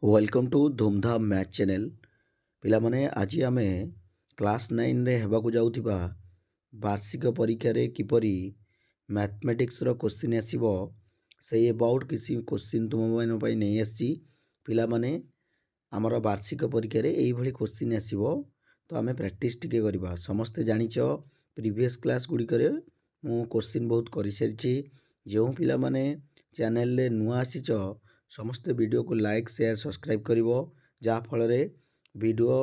Welcome to धूमधाम math channel पिलामाने आज आम क्लास 9 रे हेबाकु जाउथिबा वार्षिक परीक्षा रे किपरि mathematics row question आसीबो say about किसी क्वेश्चन तुम मन पई नै आसी पिलामाने आमर वार्षिक परीक्षा रे एई भली क्वेश्चन आसीबो तो आमे प्रैक्टिस टिके करबा समस्त जानिचो प्रीवियस क्लास गुडी करे मु क्वेश्चन बहुत करि सारिछि जो पिलामाने चैनल रे नुआ आसीचो समस्त वीडियो को लाइक शेयर सब्सक्राइब करिवो जा फल रे वीडियो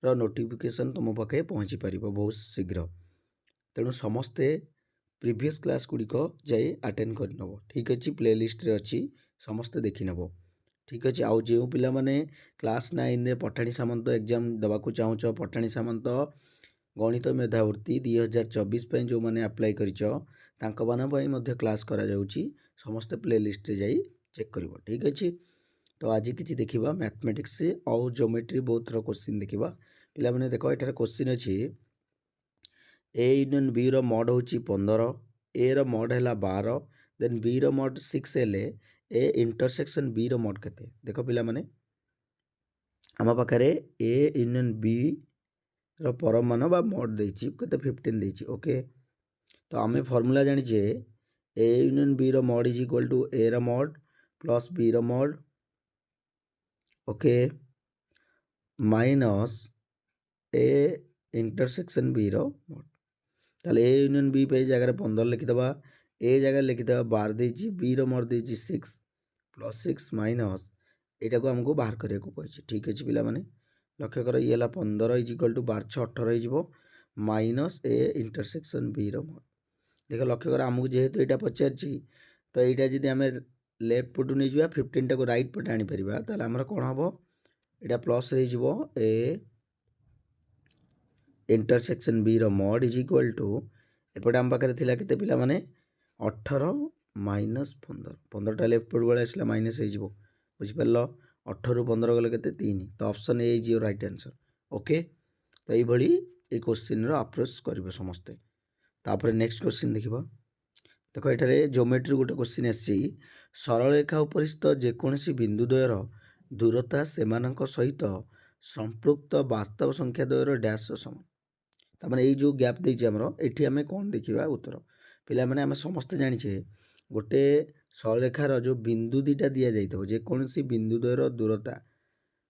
रो नोटिफिकेशन तुम पाखे पहुँची पार बहुत शीघ्र तेणु समस्ते प्रीवियस क्लास गुड़िक जाए अटेंड कर नब ठीक अच्छे प्लेलिस्ट रे अच्छी समस्ते देखि नब ठीक अच्छे आउ जो पिला माने क्लास 9 रे पठाणी सामंत एग्जाम देवाक चाहूच पठाणी सामंत गणित मेधावृत्ति 2024 जो मैंने अप्लाई कर क्लास करा जाउची समस्ते प्लेलिस्ट रे जाई चेक कर ठीक अच्छे तो आज किसी देखा मैथमेटिक्स से आउ ज्योमेट्री बहुत थर क्वेश्चन देखा पिला माने देखो एटार क्वेश्चन अच्छी ए यूनियन बी रो मॉड हूँ 15 ए रो मॉड है 12 देन बी रो मॉड 6 हेले ए इंटरसेक्शन बी रो मॉड केते देखो पिला माने आम पाखे ए यूनियन बी रो परम मान बा मॉड देछि केते 15 देछि ओके तो आम फॉर्मूला जानिछे ए यूनियन बी रो mod is equal to A रो मॉड प्लस बी रो mod okay minus A intersection B रो मॉड ताले ए यूनियन बी पे जगह 15 लिखिदबा ए जगह लिखिदबा 12 देछि बी रो मॉड देछि 6 प्लस 6 माइनस एटा को हमको बाहर करिया को कहछि ठीक अछि पिला माने लक्ष्य कर ये 15 इज इक्वल टू 12 6 18 हो माइनस ए इंटरसेक्शन बी रो मॉड देख लक्ष्य कर आमको जेहेतु यहाँ पचारि तो यहाँ जब आम लेफ्ट पटू नहीं जा 15 टाक रईट पटे आनीपर ताल आमर कौन हम यहाँ प्लस हो ए इंटरसेक्शन बी रो मॉड इज इक्वल टू एपटे आम पाखे थिला केते पिला माने 18 माइनस 15 15टा लेफ्ट पट वाले आसला माइनस हो बुझिपार 18 रू 15 गले केते 3 तो option A is your right answer okay तो ये क्वेश्चन रो अप्रोच करिवे समस्ते तापर नेक्स्ट क्वेश्चन देखिबा देखो एठारे ज्योमेट्री गोटे क्वेश्चन आसी सरल रेखा उपरिस्थ जेकोसी बिंदु द्वयर दूरता सेमानक सहित संपृक्त वास्तव संख्या द्वयर डैश समान तामाने ये जो गैप देछि हमरो एठी हमें कौन देखिबा उत्तर पिला माने हम समस्त जानिछे गोटे सरल रेखार जो बिंदु दीटा दिया जाइतो जेकोसी बिंदु द्वयर दूरता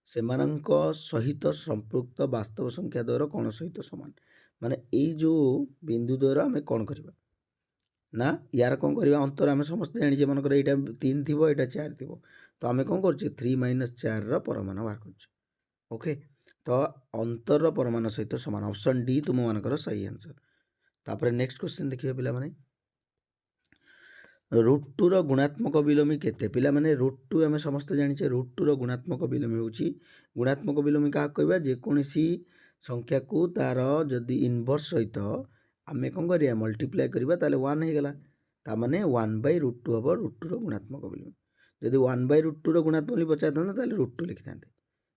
सेमानक सहित संपृक्त वास्तव संख्या द्वयर कोण सहित समान माने ये जो बिंदु द्वयर आम कौन करवा ना यार कौन करवा अंतर आम समस्त जानी मनकर यहाँ 3 थी यहाँ 4 थी तो आम कौन कर 3 माइनस 4 परमाण बाहर कर ओके तो अंतर परमाण सहित समान ऑप्शन डी तुम मानकर सही आंसर तापर नेक्स्ट क्वेश्चन देखिए पिला माने √2 रो गुणात्मक विलोमी केते पिला माने √2 आम समस्त जानिछे √2 रो गुणात्मक विलोमी होची गुणात्मक विलोमी का कहबा जे कोनसी संख्या को तार जदि इनवर्स सहित आम कौन करिया मल्टीप्लाई करिबा ताले 1 हे गला ता माने 1/√2 हबो √2 रो गुणात्मक विलोमी जदि 1/√2 रो गुणात्मक विलोमी पचारथांता ताले √2 लिखिथांते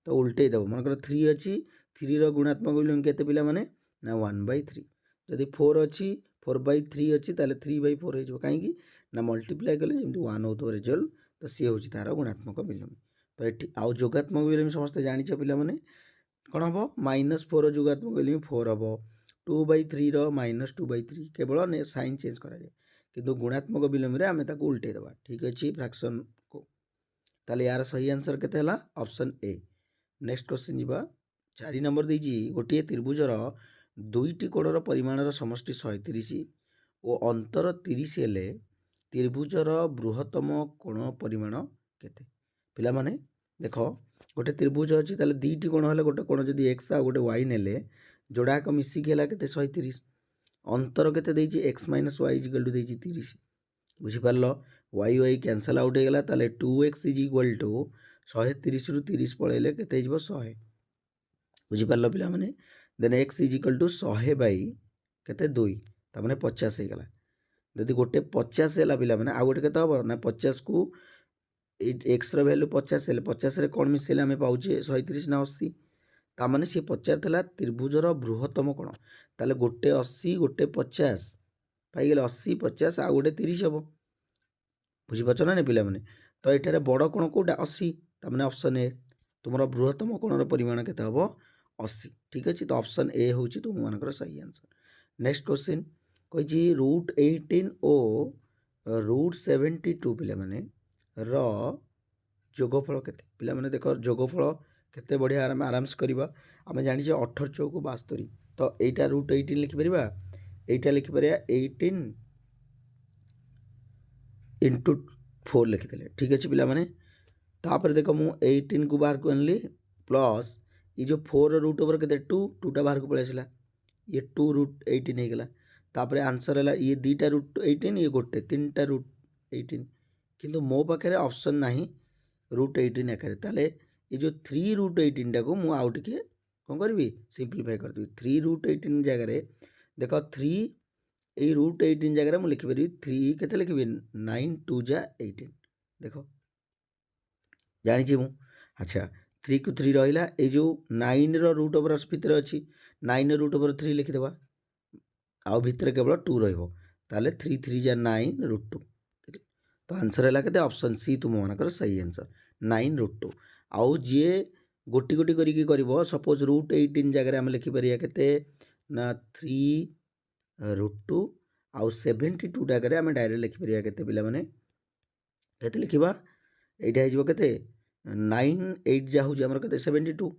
तो उल्टे दबो मनकर 3 अछि 3 रो गुणात्मक विलोमी केते पिला माने ना 1/3 जदि 4 अछि 4/3 अछि ताले 3/4 हे जो काहे कि ना मल्टीप्लाई कले जेमति 1 होतो रिजल्ट तो सी होची तार गुणात्मक विलोमी तो एठी आउ जोगात्मक विलोमी समस्त जानिछ पिला माने कोन हबो -4 जोगात्मक विलोमी 4 हबो 2/3 रो -2/3 केवल साइन चेंज करा जाए किंतु गुणात्मक विलोमी रे आमे ताको उल्टे दबा ठीक अछि फ्रैक्शन को ताले यार सही आंसर केते हला ऑप्शन ए नेक्स्ट क्वेश्चन जीवा 4 नंबर देजी गोटे त्रिभुजर दुईटी कोणर परिमाणर समष्टि 130 और अंतर 30 हेले त्रिभुजर बृहत्तम कोण परिमाण केते पिला माने देखो गोटे त्रिभुज अछि ताले दुईटी कोण हेले गोटे कोण जदि x आ गोटे y नेले जोड़ाक मिसिक हेला केते 130 अंतर केते देछि x - y = देछि 30 बुझि पारलो y कैंसल आउट हे गेला ताले 2x = 130 रु 30 पळेले केते हिजबो 100 बुझि पारलो पिला माने देन x = 100 बाई केते 2 ता माने 50 हे गेला यदि गोटे 50 हेला पिला माने आ गोटे केते हबो ना 50 को x रो वैल्यू 50 हेले 50 रे कोन मिसेले हमें पाउचे 130 ना 80 ता माने से 50 थला त्रिभुजर बृहत्तम कोण ताले गोटे 80 गोटे 50 पाई गेले 80 50 आ गोटे 30 हबो बुझि पाछो ना पिला माने तो एठारे बड़ कोण कोटा 80 ता माने ऑप्शन ए तुमर बृहत्तम कोणर परिमाण केते हबो 80 ठीक अछि। तो ऑप्शन ए होउची तुम मानकर सही आंसर। नेक्स्ट क्वेश्चन कहिछि √18 ओ √72 पिला माने र जोगफल केते पिला माने देखो जोगफल केते बढ़िया आराम से करबा आमे जानि जे 18 चौको 72 तो एटा √18 लिखि परिबा एटा लिखि परिया 18 इंटू 4 लिखिदेले ठीक अछि पिला माने। तापर देखो मु 18 को बाहर को आनली प्लस ये जो 4 रूट ओवर केते 2 टा बाहर को पळे आसला ये 2√18 हे गेला। तापर आंसर हला ये दीटा √18 ये गोटे तीनटा √18 किंतु मो पाखरे ऑप्शन नाही √18 आकारे ताले ये जो 3√18 टाको मु आउ टिके कोन करबी सिंपलीफाई कर देबी 3√18 जगह रे देखो 3 ए √18 जगह रे मु लिखि परबी 3 केते लिखिबी 9 2 जा 18 देखो जानि छी मु। अच्छा 3 को 3 रहिला ए जो 9 रो रूट ओवर भितर अछि 9 रूट ओवर 3 लिखि देबा आउ भितर केवल 2 रहइबो ताले 3 3 जा 9 √2 तो आंसर है केते ऑप्शन सी तुम मानकर सही आंसर 9 √2। आउ जे गोटी गोटी करिकी करबो सपोज √18 जगह हम लिखि परिया केते ना 3 √2 आउ 72 जगह हम डायरेक्ट लिखि परिया केते पिला माने केते लिखिबा एटा हिजबो केते 9 8 जा हो जे हमर केते 72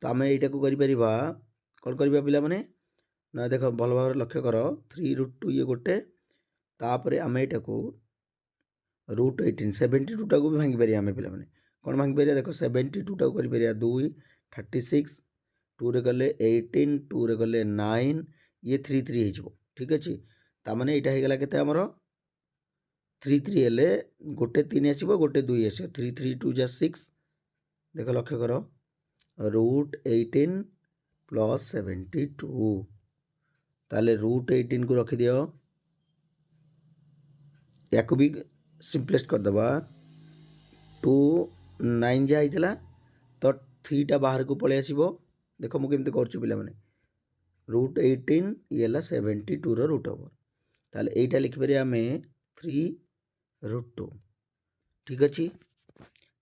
तो आमे एटा को करि परिबा कोन करबा पिला माने ना देखो भल भाव लक्ष्य कर 3 √2 ये गोटे तापरे आमे एटा को √18 72 टा को भी भांगी परिया आमे पिला माने कोन भांगी परिया देखो 72 टा को करि परिया 2 36 2 रे गले 18 2 रे गले 9 ये 3 3 हिजबो ठीक अछि। ता माने एटा हे गेला केते हमर 3 3 हेले गोटे 3 आसीबो गोटे 2 आसीबो 3 3 2 जा 6 देखो लक्ष्य करो √18 प्लस 72 ताले √18 को रखि दियो याको भी सिंपलेस्ट कर दबा 2 9 जा आइतला तो 3 टा बाहर को पळे आसीबो देखो मु केमते करछु पिला माने √18 येला 72 रो रूट ओवर ताले एटा लिखि परिया हमें 3 √2 ठीक अछि।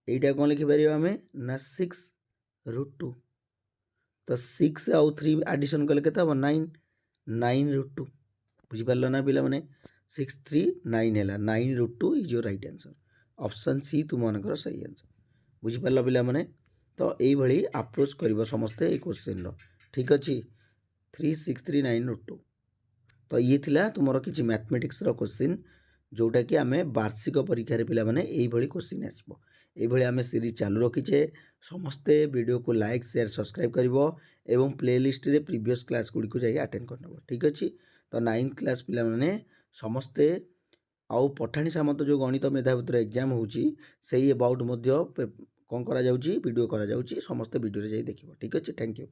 एटा कोन लिखि परिया हमें ना 6 √2 तो 6 आउ 3 एडिशन कले केता 9 9 √2 बुझि पारलो ना पिला माने 6 3 9 हैला 9 √2 is your right answer option C तुम मानकर सही आंसर बुझि पारलो पिला माने। तो एई भली अप्रोच करिवो समस्ते ए क्वेश्चन रो ठीक अछि 3 6 3 9 √2 तो ये थिला तुमरो किछि मैथमेटिक्स रो क्वेश्चन जोटा कि आमे वार्षिक परीक्षा रे पिला माने एई भली क्वेश्चन आसीबो एई भली आमे सीरीज चालू रखिछे समस्ते वीडियो को लाइक शेयर सब्सक्राइब करिवो एवं प्लेलिस्ट रे प्रीवियस क्लास गुडी को जाई अटेंड करनबो ठीक अछि। तो 9th क्लास पिला माने समस्ते आउ पठाणी सामंत जो गणित मेधावितर एग्जाम होउची सेही अबाउट मध्य कोन करा जाउची वीडियो करा जाउची समस्ते वीडियो रे जाई देखिबो ठीक अछि। Thank you.